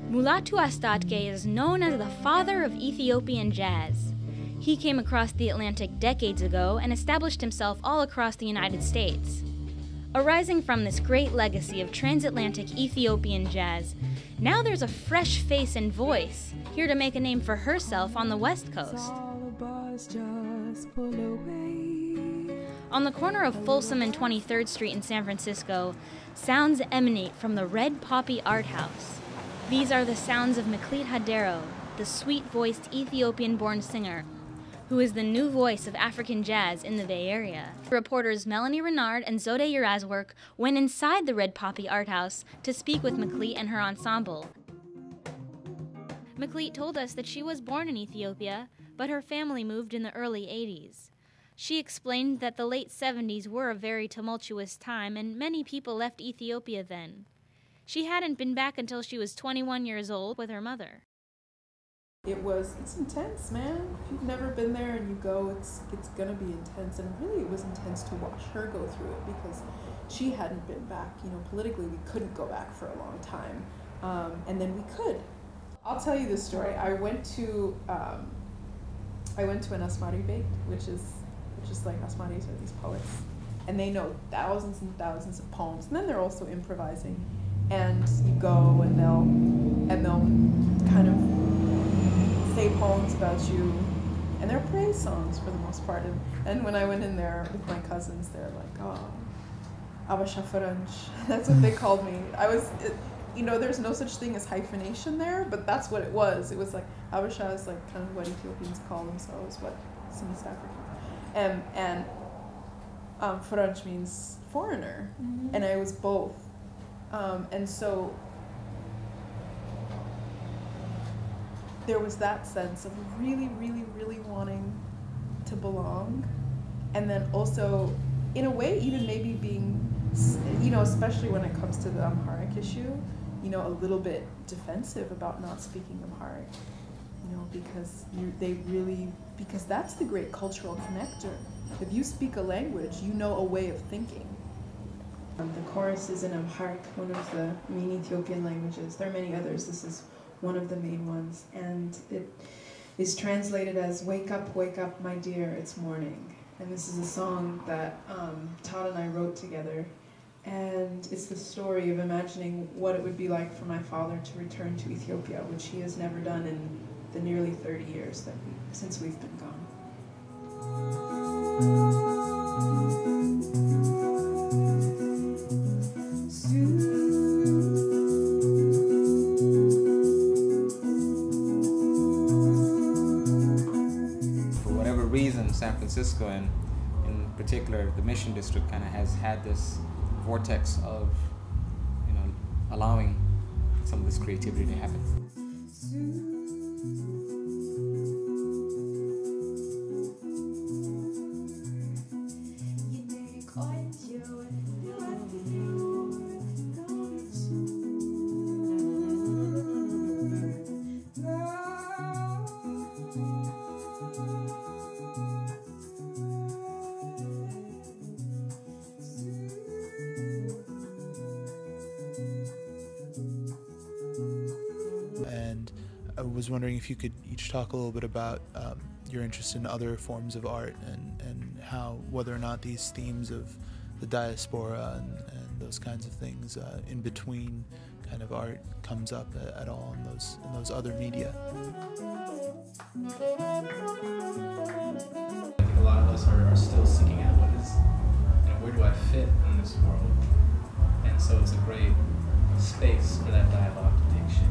Mulatu Astatke is known as the father of Ethiopian jazz. He came across the Atlantic decades ago and established himself all across the United States. Arising from this great legacy of transatlantic Ethiopian jazz, now there's a fresh face and voice, here to make a name for herself on the West Coast. On the corner of Folsom and 23rd Street in San Francisco, sounds emanate from the Red Poppy Art House. These are the sounds of Meklit Hadero, the sweet-voiced Ethiopian-born singer, who is the new voice of African jazz in the Bay Area. Reporters Melanie, Reynard, and Zewde Yeraswork went inside the Red Poppy Art House to speak with Meklit and her ensemble. Meklit told us that she was born in Ethiopia, but her family moved in the early 80s. She explained that the late 70s were a very tumultuous time and many people left Ethiopia then. She hadn't been back until she was 21 years old with her mother. It's intense, man. If you've never been there and you go, it's gonna be intense. And really it was intense to watch her go through it because she hadn't been back. You know, politically we couldn't go back for a long time. And then we could. I'll tell you this story. I went to an Asmari Beit, which is like Asmaris are these poets. And they know thousands and thousands of poems. And then they're also improvising. And you go and they'll kind of say poems about you, and they're praise songs for the most part. And when I went in there with my cousins, they're like, oh, Abasha Faranj. That's what they called me. You know, there's no such thing as hyphenation there, but that's what it was. It was like, Abasha is like kind of what Ethiopians call themselves, what some East Africans. And Faranj means foreigner, and I was both. And so there was that sense of really, really, really wanting to belong. And then also, in a way, even maybe being, you know, especially when it comes to the Amharic issue, you know, a little bit defensive about not speaking Amharic, you know, because that's the great cultural connector. If you speak a language, you know a way of thinking. The chorus is in Amharic, one of the main Ethiopian languages. There are many others. This is one of the main ones. And it is translated as, wake up, my dear, it's morning. And this is a song that Todd and I wrote together. And it's the story of imagining what it would be like for my father to return to Ethiopia, which he has never done in the nearly 30 years since we've been gone. San Francisco, and in particular the Mission District, kind of has had this vortex of, you know, allowing some of this creativity to happen. And I was wondering if you could each talk a little bit about your interest in other forms of art and how, whether or not these themes of the diaspora and those kinds of things in between kind of art comes up at all in those other media. I think a lot of us are still seeking out what is, you know, where do I fit in this world? And so it's a great space for that dialogue to take shape.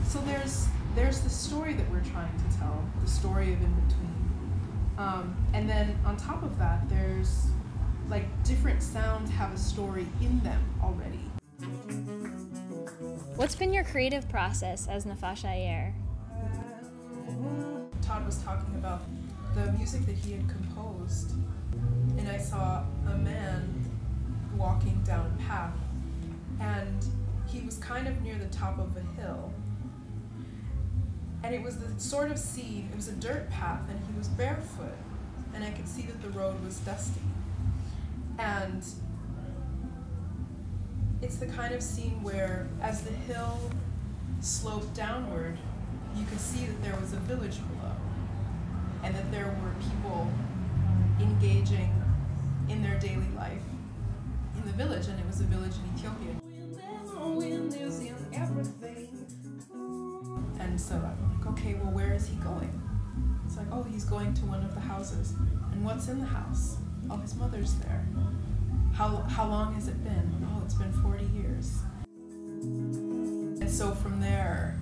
So there's the story that we're trying to tell, the story of in between, and then on top of that, there's like different sounds have a story in them already. What's been your creative process as Nefasha Ayer? Todd was talking about the music that he had composed, and I saw a man walking down a path, and he was kind of near the top of a hill. And it was the sort of scene, it was a dirt path, and he was barefoot, and I could see that the road was dusty. And it's the kind of scene where, as the hill sloped downward, you could see that there was a village below, and that there were people engaging in their daily life in the village, and it was a village in Ethiopia. And so I'm like, okay, well, where is he going? It's like, oh, he's going to one of the houses. And what's in the house? Oh, his mother's there. How long has it been? Oh, it's been 40 years. And so from there,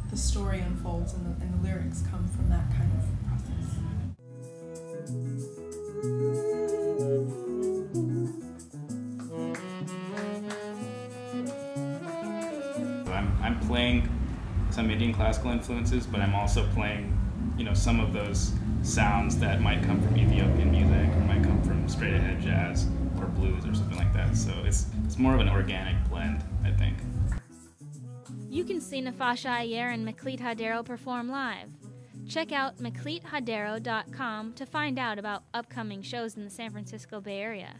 the story unfolds, and the lyrics come from that kind of process. I'm playing some Indian classical influences, but I'm also playing, you know, some of those sounds that might come from Ethiopian music, or might come from straight ahead jazz or blues or something like that. So it's more of an organic blend, I think. You can see Nefasha Ayer and Meklit Hadero perform live. Check out meklithadero.com to find out about upcoming shows in the San Francisco Bay Area.